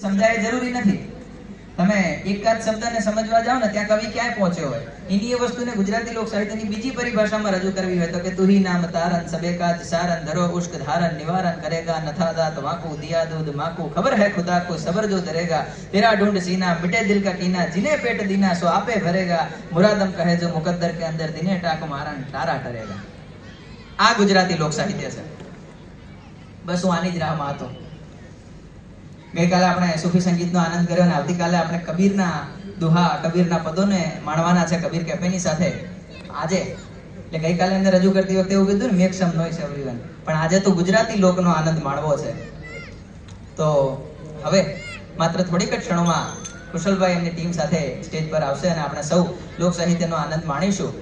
સમજાય જરૂરી નથી. તમે એકાદ શબ્દને સમજવા જાઓ ને ત્યાં કવિ ક્યાંય પહોંચ્યો હોય. એની એ વસ્તુને ગુજરાતી લોક સાહિત્યની બીજી પરિભાષામાં રજૂ કરવી હોય તો કે તુહી નામ તારન સબે કાજ સારન ધરો ઉશ્ક ધારન નિવારણ કરેગા નથા દાત વાકુ દિયા दूध माकू खबर है खुदा को सबर जो दरेगा तेरा ढूंढ सीना मिटे दिल का कीना जिन्हें पेट दीना सो आपे भरेगा मुरादम कहे जो मुकद्दर के अंदर दिने टाक मारन तारा टरेगा. आ गुजराती लोक साहित्य છે. બસ હું આની જ રાહમાં હતો. ગઈકાલે આપણે સૂફી સંગીતનો આનંદ કર્યો અને આવતીકાલે આપણે કબીરના દુહા કબીરના પદોને માણવાના છે કબીર કેફેની સાથે. આજે એટલે ગઈકાલે અંદર રજૂ કરતી વખતે એવું કીધું ને મેક સમ નોઈસ એવરીવન, પણ આજે તો ગુજરાતી લોકનો આનંદ માણવો છે. તો હવે માત્ર થોડીક જ ક્ષણોમાં કુશલભાઈ એમની ટીમ સાથે સ્ટેજ પર આવશે અને આપણે સૌ લોક સાહિત્યનો આનંદ માણીશું.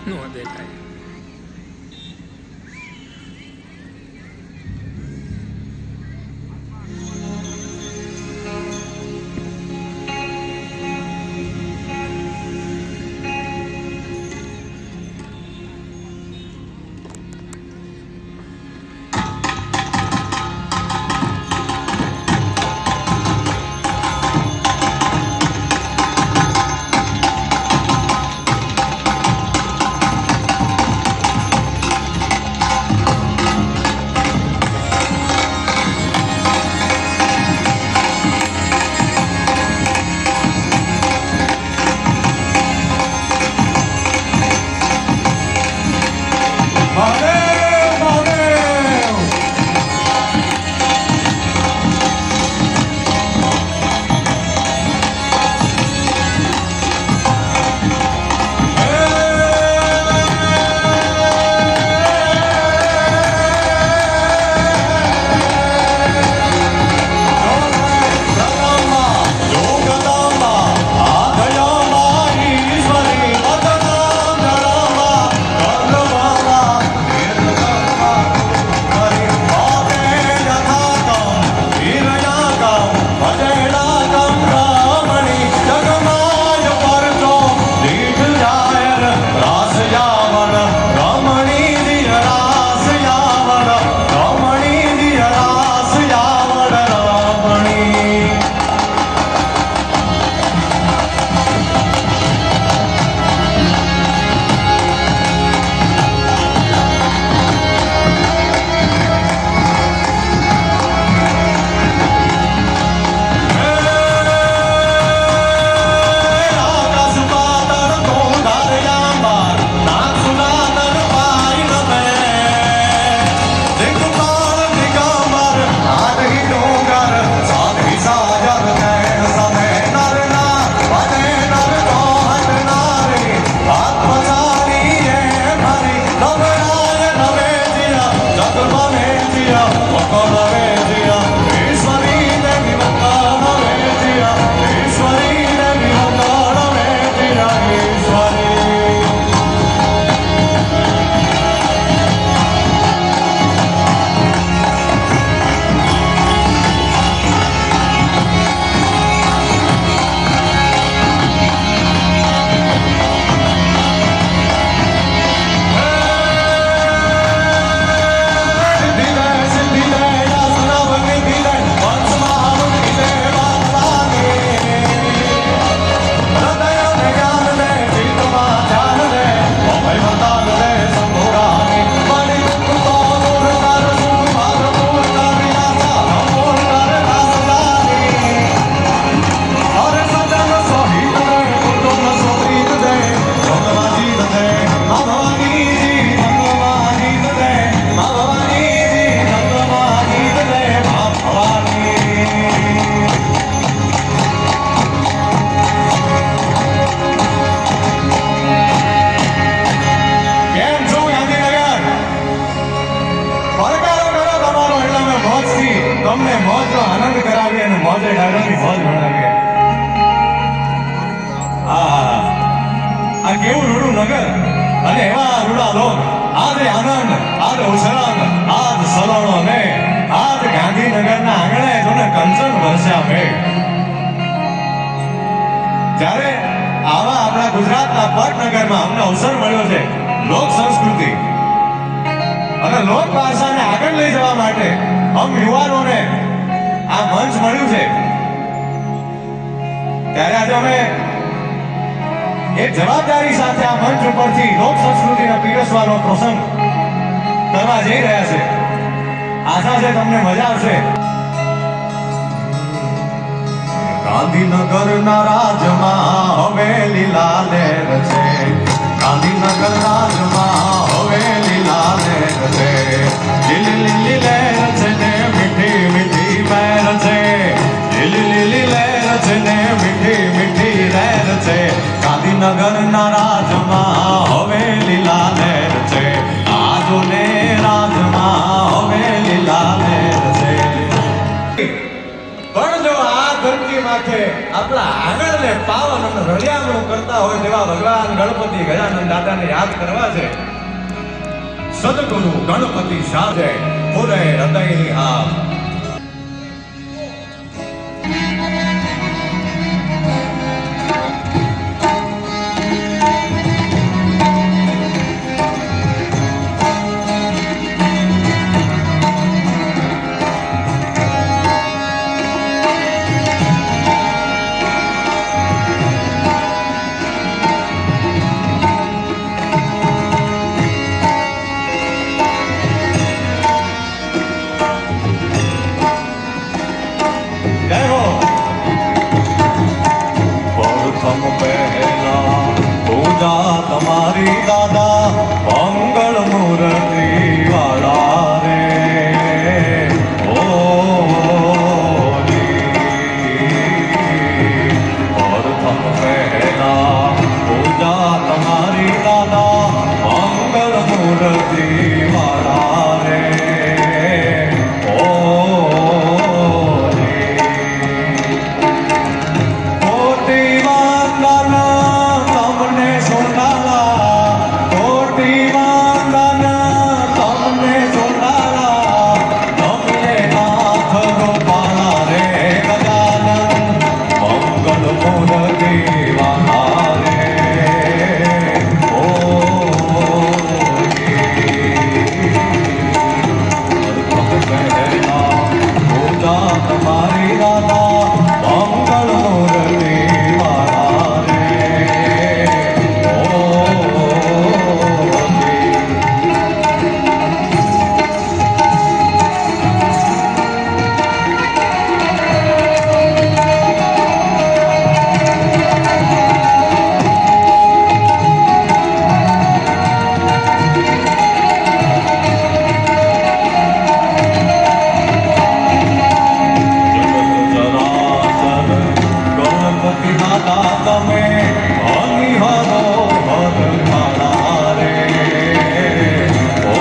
No દેખાય. તમને મોજનો આનંદ કરાવીએ અને મોજે ડાયરોની મોજ ભણાવીએ. આ કેવું રૂડું નગર અને એવા રૂડા લોક. આજ આનંદ, આજ ઉછરાંગ, આજ સલોણો ને આજ ગાંધીનગરના આંગણે જોને કંચન વરસ્યા મેઘ. જ્યારે આવા આપણા ગુજરાતના પટનગરમાં અમને અવસર મળ્યો છે લોક સંસ્કૃતિ અને લોક ભાષાને આગળ લઈ જવા માટે અમ યુવાનોને આ મંચ મળ્યું છે, ત્યારે આજે અમે એક જવાબદારી સાથે આ મંચ ઉપરથી લોક સંસ્કૃતિને પીરસવાનો પ્રસંગ કરવા જઈ રહ્યા છે. આશા છે તમને મજા આવશે. ગાંધીનગરના રાજમાં હવે લીલા લહેર છે. ગાંધીનગર રાજમાં હવે લીલા લહેર છે. લીલી લીલી લહેર છે ને મીઠી મીઠી લહેર છે. લીલી લીલી લહેર છે ને મીઠી મીઠી લહેર છે. ગાંધીનગરના રાજમાં હવે લીલા લહેર છે. આજો ને રાજમાં હવે લીલા લહેર છે. પણ જો આ ધરતી માથે આપણા આંગણને પાવન અને રળિયામણું કરતા હોય તેવા ભગવાન ગણપતિ ગજાનંદ દાદાને યાદ કરવા છે. સદગુરુ ગણપતિ સાજે પૂરે હૃદયની આપ. તમારી દાદા મંગળ મૂર્તિ વાળા રે. ઓ પ્રથમ પહેલા પૂજા તમારી દાદા મંગળ મૂર્તિ વાળા રે. ઓ કોટી વાંદના તમને સોનાલા, કોટી વાંદના તમને સોનાલા. તમને નાથ રૂપાલા રે ગજાનંદ મંગળ મૂર્તિ વાળા રે. ઓ પૂજા તમારી દાદા મંગળ મૂર્તિ વાળા રે. ગણપતિ દાદા તમે અનિહરો હર ખાડા રે. ઓ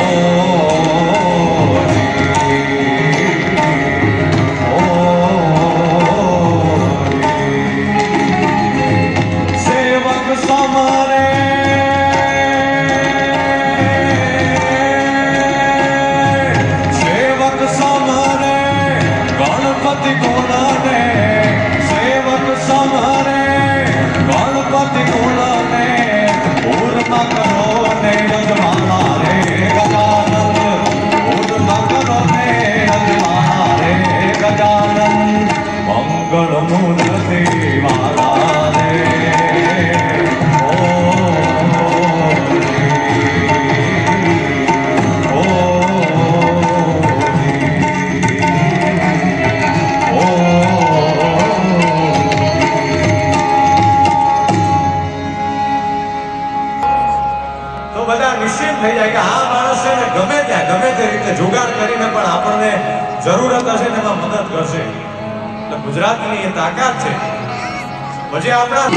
સેવક સમરે સેવક સમરે ગણપતિ ગુણને. સેવક સમરે ગણપતિ ગુણને. પૂર્ણ કરો ને યજમાના રે ગજાનંદ. પૂર્ણ કરો ને યજમાના રે ગજાનંદ મંગળ મૂર્તિ વાળા રે. તો બધા નિશ્ચિત થઈ જાય કે આ માણસ છે ને ગમે ત્યાં ગમે તે રીતે જુગાડ કરીને પણ આપણને જરૂરત હશે ને એમાં મદદ કરશે. એટલે ગુજરાતની એ તાકાત છે. પછી આપણા